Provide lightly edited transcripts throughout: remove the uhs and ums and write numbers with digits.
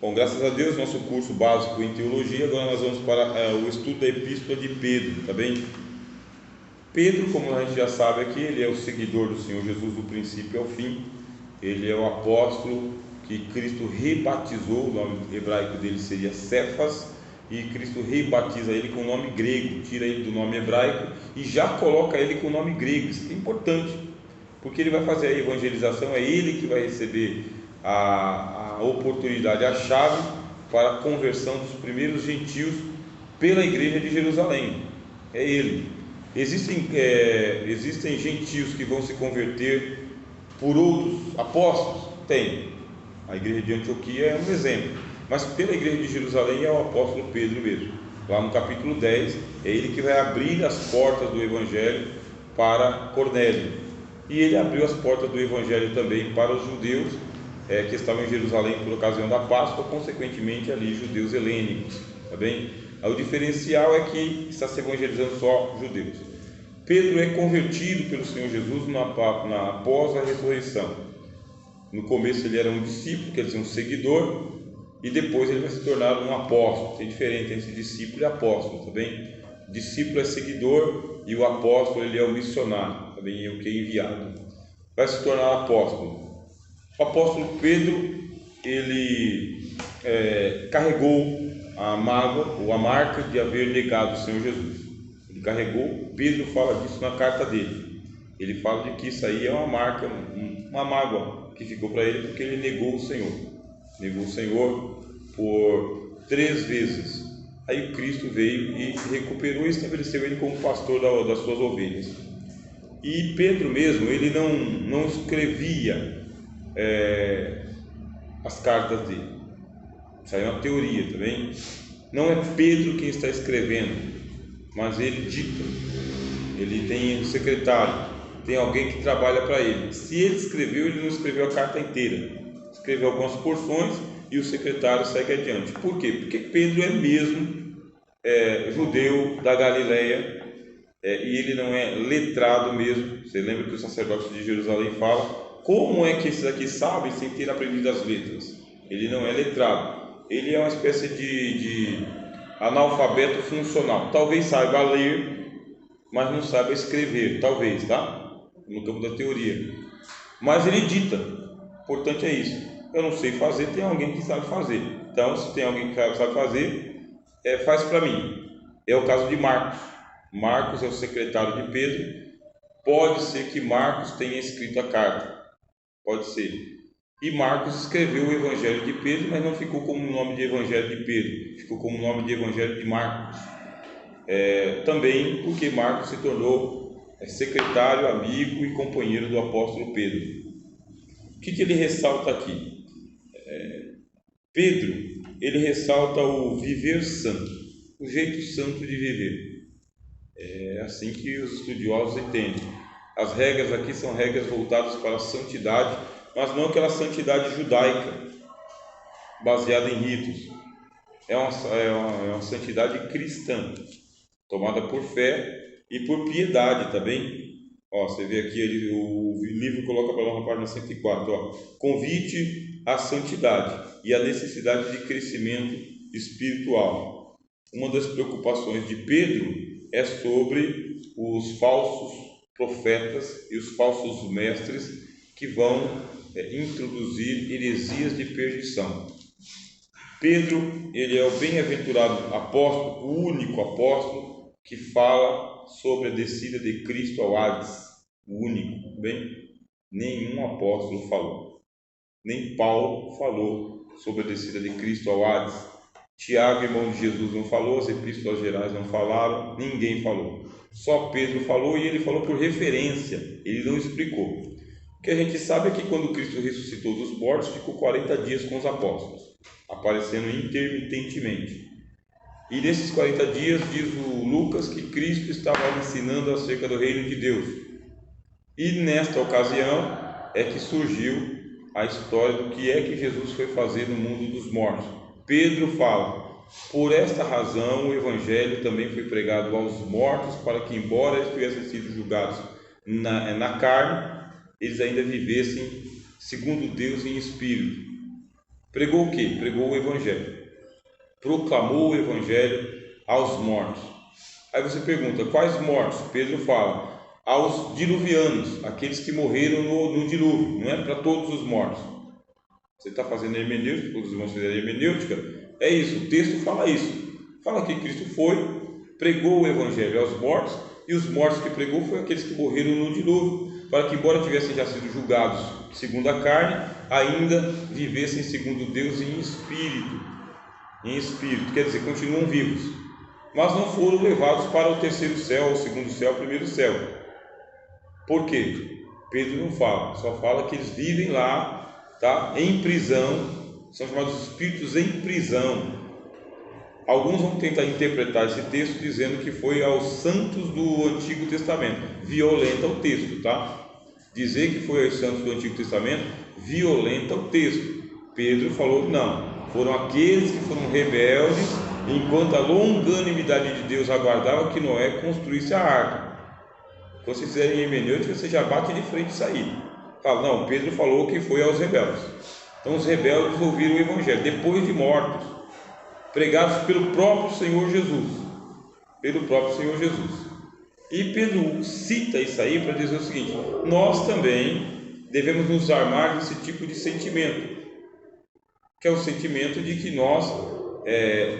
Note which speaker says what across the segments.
Speaker 1: Bom, graças a Deus, nosso curso básico em teologia, agora nós vamos para o estudo da Epístola de Pedro, tá bem? Pedro, como a gente já sabe aqui, ele é o seguidor do Senhor Jesus do princípio ao fim. Ele é o apóstolo que Cristo rebatizou, o nome hebraico dele seria Cefas, e Cristo rebatiza ele com o nome grego, tira ele do nome hebraico e já coloca ele com o nome grego. Isso é importante, porque ele vai fazer a evangelização, é ele que vai receber a oportunidade, a chave para a conversão dos primeiros gentios pela igreja de Jerusalém. É ele. Existem gentios que vão se converter por outros apóstolos? Tem. A igreja de Antioquia é um exemplo, mas pela igreja de Jerusalém é o apóstolo Pedro mesmo. Lá no capítulo 10, é ele que vai abrir as portas do evangelho para Cornélio, e ele abriu as portas do evangelho também para os judeus que estavam em Jerusalém por ocasião da Páscoa, consequentemente ali judeus helênicos, tá bem? O diferencial é que está se evangelizando só judeus. Pedro é convertido pelo Senhor Jesus após a ressurreição. No começo ele era um discípulo, quer dizer, um seguidor, e depois ele vai se tornar um apóstolo. Tem diferença entre discípulo e apóstolo, tá bem? O discípulo é seguidor e o apóstolo ele é o missionário, tá bem? É o que é enviado. Vai se tornar apóstolo. O apóstolo Pedro, ele carregou a mágoa ou a marca de haver negado o Senhor Jesus. Ele carregou. Pedro fala disso na carta dele. Ele fala de que isso aí é uma marca, uma mágoa que ficou para ele, porque ele negou o Senhor. Negou o Senhor por 3 vezes. Aí o Cristo veio e recuperou e estabeleceu ele como pastor das suas ovelhas. E Pedro mesmo, ele não escrevia as cartas dele. Isso aí é uma teoria, tá bem? Não é Pedro quem está escrevendo, mas ele dita. Ele tem um secretário, tem alguém que trabalha para ele. Se ele escreveu, ele não escreveu a carta inteira, escreveu algumas porções e o secretário segue adiante. Por quê? Porque Pedro é mesmo judeu da Galileia, e ele não é letrado mesmo. Você lembra que o sacerdote de Jerusalém fala: como é que esses aqui sabem sem ter aprendido as letras? Ele não é letrado, ele é uma espécie de analfabeto funcional. Talvez saiba ler, mas não saiba escrever, talvez, tá? No campo da teoria. Mas ele dita, importante é isso. Eu não sei fazer, tem alguém que sabe fazer. Então, se tem alguém que sabe fazer, faz para mim. É o caso de Marcos. Marcos é o secretário de Pedro. Pode ser que Marcos tenha escrito a carta. Pode ser. E Marcos escreveu o Evangelho de Pedro, mas não ficou como o nome de Evangelho de Pedro, ficou como o nome de Evangelho de Marcos. Também porque Marcos se tornou secretário, amigo e companheiro do apóstolo Pedro. O que ele ressalta aqui? Pedro, ele ressalta o viver santo, o jeito santo de viver. É assim que os estudiosos entendem. As regras aqui são regras voltadas para a santidade, mas não aquela santidade judaica, baseada em ritos. É uma santidade cristã, tomada por fé e por piedade, tá bem? Você vê aqui, o livro coloca para nós na página 104, convite à santidade e à necessidade de crescimento espiritual. Uma das preocupações de Pedro é sobre os falsos profetas e os falsos mestres que vão introduzir heresias de perdição. Pedro, ele é o bem-aventurado apóstolo, o único apóstolo que fala sobre a descida de Cristo ao Hades. O único, bem? Nenhum apóstolo falou. Nem Paulo falou sobre a descida de Cristo ao Hades. Tiago, irmão de Jesus, não falou, as epístolas gerais não falaram, ninguém falou. Só Pedro falou, e ele falou por referência, ele não explicou. O que a gente sabe é que quando Cristo ressuscitou dos mortos, ficou 40 dias com os apóstolos, aparecendo intermitentemente. E nesses 40 dias, diz o Lucas, que Cristo estava ensinando acerca do reino de Deus. E nesta ocasião é que surgiu a história do que é que Jesus foi fazer no mundo dos mortos. Pedro fala: por esta razão o Evangelho também foi pregado aos mortos, para que, embora eles tivessem sido julgados na carne, eles ainda vivessem segundo Deus em espírito. Pregou o quê? Pregou o Evangelho. Proclamou o Evangelho aos mortos. Aí você pergunta, quais mortos? Pedro fala, aos diluvianos, aqueles que morreram no dilúvio, não é para todos os mortos. Você está fazendo hermenêutica, todos os irmãos fizeram hermenêutica, é isso, o texto fala isso. Fala que Cristo foi, pregou o Evangelho aos mortos, e os mortos que pregou foram aqueles que morreram no dilúvio, para que, embora tivessem já sido julgados segundo a carne, ainda vivessem segundo Deus em espírito. Em espírito, quer dizer, continuam vivos, mas não foram levados para o terceiro céu, o segundo céu, o primeiro céu. Por quê? Pedro não fala, só fala que eles vivem lá, tá? Em prisão, são chamados espíritos em prisão. Alguns vão tentar interpretar esse texto dizendo que foi aos santos do Antigo Testamento. Violenta o texto, tá? Dizer que foi aos santos do Antigo Testamento violenta o texto. Pedro falou não, foram aqueles que foram rebeldes enquanto a longanimidade de Deus aguardava que Noé construísse a arca. Quando vocês fizerem hermenêutica, você já bate de frente isso aí. Fala, não, Pedro falou que foi aos rebeldes. Então os rebeldes ouviram o Evangelho depois de mortos, pregados pelo próprio Senhor Jesus. Pelo próprio Senhor Jesus. E Pedro cita isso aí para dizer o seguinte: nós também devemos nos armar desse tipo de sentimento, que é o sentimento de que nós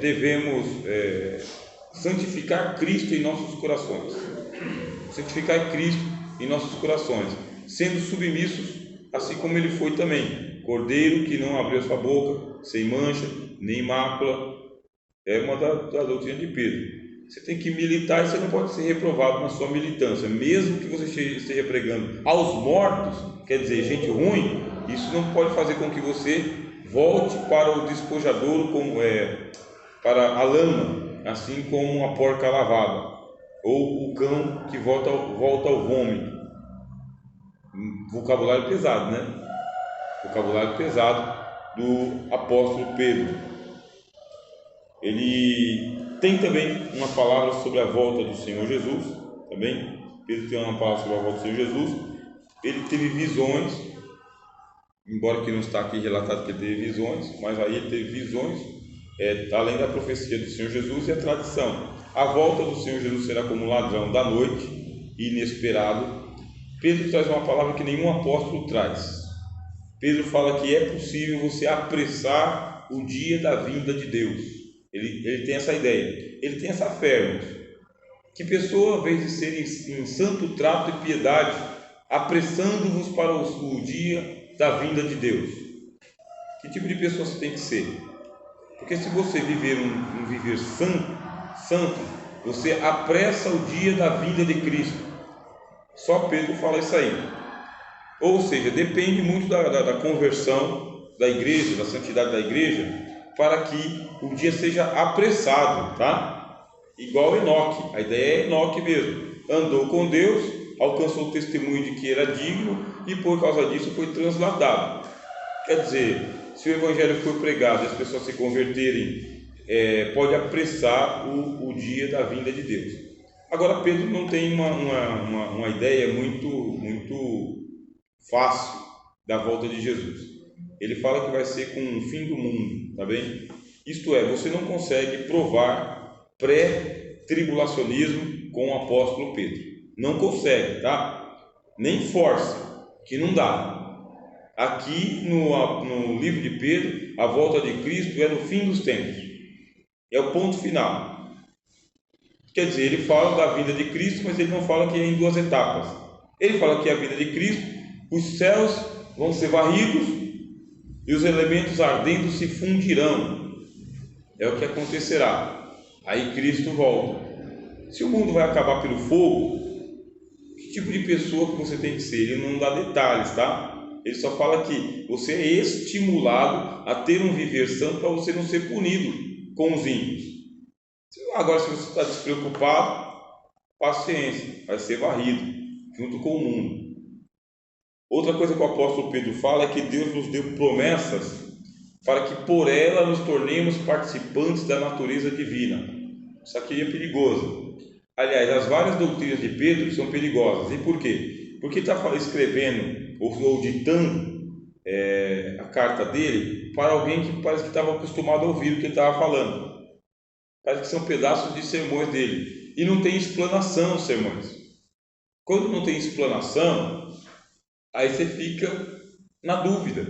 Speaker 1: devemos santificar Cristo em nossos corações. Santificar Cristo em nossos corações, sendo submissos, assim como ele foi também. Cordeiro que não abriu sua boca, sem mancha, nem mácula. É uma da doutrina de Pedro. Você tem que militar e você não pode ser reprovado na sua militância, mesmo que você esteja pregando aos mortos, quer dizer, gente ruim. Isso não pode fazer com que você volte para o despojadouro, para a lama, assim como a porca lavada, ou o cão que volta ao vômito. Vocabulário pesado, né? Vocabulário pesado do apóstolo Pedro. Ele tem também uma palavra sobre a volta do Senhor Jesus, também. Pedro tem uma palavra sobre a volta do Senhor Jesus. Ele teve visões, embora que não está aqui relatado que ele teve visões, mas aí ele teve visões, além da profecia do Senhor Jesus e a tradição. A volta do Senhor Jesus será como ladrão da noite, inesperado. Pedro traz uma palavra que nenhum apóstolo traz. Pedro fala que é possível você apressar o dia da vinda de Deus. Ele tem essa ideia, ele tem essa fé, irmãos, que pessoa, ao invés de serem em santo trato e piedade, apressando-vos para o dia da vinda de Deus. Que tipo de pessoa você tem que ser? Porque se você viver um viver santo, você apressa o dia da vinda de Cristo. Só Pedro fala isso aí. Ou seja, depende muito da conversão da igreja, da santidade da igreja, para que o dia seja apressado, tá? Igual Enoque, a ideia é Enoque mesmo. Andou com Deus, alcançou o testemunho de que era digno e por causa disso foi transladado. Quer dizer, se o evangelho for pregado e as pessoas se converterem, pode apressar o dia da vinda de Deus. Agora Pedro não tem uma ideia muito fácil da volta de Jesus. Ele fala que vai ser com o fim do mundo, tá bem? Isto é, você não consegue provar pré-tribulacionismo com o apóstolo Pedro. Não consegue, tá? Nem força, que não dá. Aqui no livro de Pedro, a volta de Cristo é no fim dos tempos. É o ponto final. Quer dizer, ele fala da vinda de Cristo, mas ele não fala que é em duas etapas. Ele fala que é a vinda de Cristo, os céus vão ser varridos e os elementos ardendo se fundirão. É o que acontecerá. Aí Cristo volta. Se o mundo vai acabar pelo fogo, que tipo de pessoa que você tem que ser? Ele não dá detalhes, tá? Ele só fala que você é estimulado a ter um viver santo para você não ser punido com os ímpios. Agora, se você está despreocupado, paciência, vai ser varrido junto com o mundo. Outra coisa que o apóstolo Pedro fala é que Deus nos deu promessas para que por ela nos tornemos participantes da natureza divina. Isso aqui é perigoso. Aliás, as várias doutrinas de Pedro são perigosas. E por quê? Porque está escrevendo ou ditando carta dele para alguém que parece que estava acostumado a ouvir o que ele estava falando. Parece que são pedaços de sermões dele. E não tem explanação os sermões. Quando não tem explanação, aí você fica na dúvida.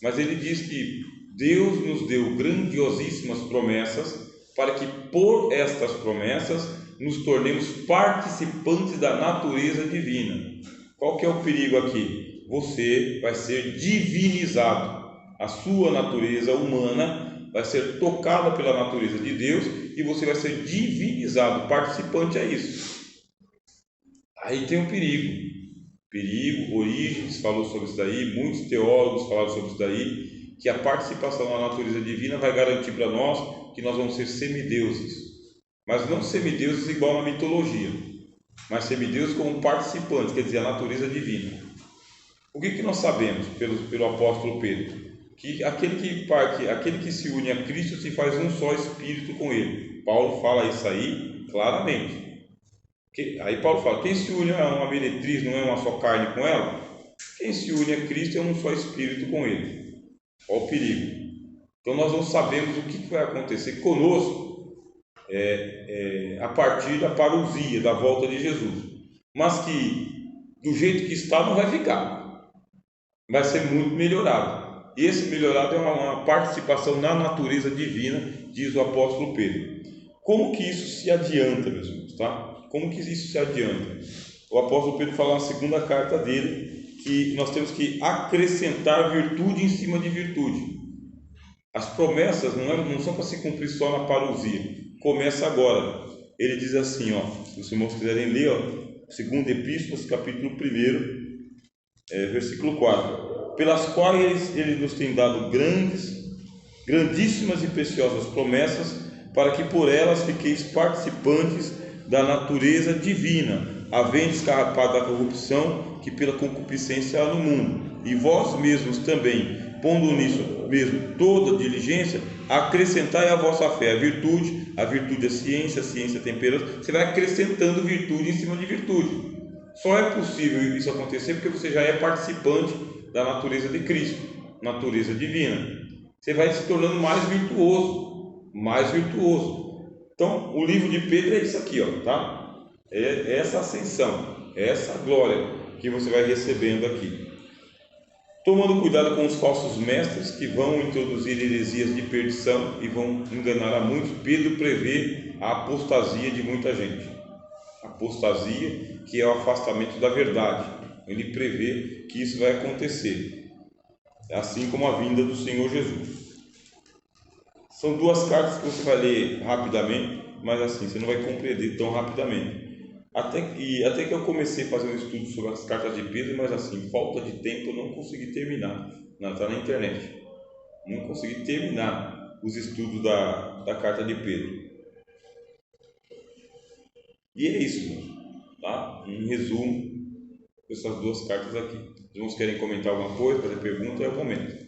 Speaker 1: Mas ele diz que Deus nos deu grandiosíssimas promessas para que por estas promessas nos tornemos participantes da natureza divina. Qual que é o perigo aqui? Você vai ser divinizado. A sua natureza humana vai ser tocada pela natureza de Deus e você vai ser divinizado, participante é isso. Aí tem um perigo. Orígenes falou sobre isso daí, muitos teólogos falaram sobre isso daí, que a participação na natureza divina vai garantir para nós que nós vamos ser semideuses. Mas não semideuses igual na mitologia, mas semideuses como participantes, quer dizer, a natureza divina. O que nós sabemos pelo apóstolo Pedro? Que aquele que se une a Cristo se faz um só espírito com ele. Paulo fala isso aí claramente. Aí Paulo fala, quem se une a uma meretriz não é uma só carne com ela? Quem se une a Cristo é um só espírito com ele. Olha o perigo. Então nós não sabemos o que vai acontecer conosco a partir da parousia, da volta de Jesus. Mas que do jeito que está não vai ficar. Vai ser muito melhorado. E esse melhorado é uma participação na natureza divina, diz o apóstolo Pedro. Como que isso se adianta, meus irmãos, tá? Como que isso se adianta? O apóstolo Pedro fala na segunda carta dele que nós temos que acrescentar virtude em cima de virtude. As promessas não são para se cumprir só na parousia. Começa agora. Ele diz assim, se os irmãos quiserem ler, 2 Epístolas, capítulo 1, versículo 4. Pelas quais ele nos tem dado grandíssimas e preciosas promessas, para que por elas fiqueis participantes da natureza divina, havendo escapado da corrupção que pela concupiscência há no mundo. E vós mesmos também, pondo nisso mesmo toda diligência, acrescentai à vossa fé a virtude a ciência, a ciência a temperança. Você vai acrescentando virtude em cima de virtude. Só é possível isso acontecer porque você já é participante da natureza de Cristo, natureza divina. Você vai se tornando mais virtuoso. Então, o livro de Pedro é isso aqui, tá? É essa ascensão, é essa glória que você vai recebendo aqui. Tomando cuidado com os falsos mestres que vão introduzir heresias de perdição e vão enganar a muitos, Pedro prevê a apostasia de muita gente. Apostasia, que é o afastamento da verdade. Ele prevê que isso vai acontecer, assim como a vinda do Senhor Jesus. São duas cartas que você vai ler rapidamente, mas assim, você não vai compreender tão rapidamente. Até que eu comecei a fazer um estudo sobre as cartas de Pedro, mas assim, falta de tempo, eu não consegui terminar. Está na internet. Não consegui terminar os estudos da carta de Pedro. E é isso, tá? Em resumo, essas duas cartas aqui. Os irmãos querem comentar alguma coisa, fazer pergunta, é o momento.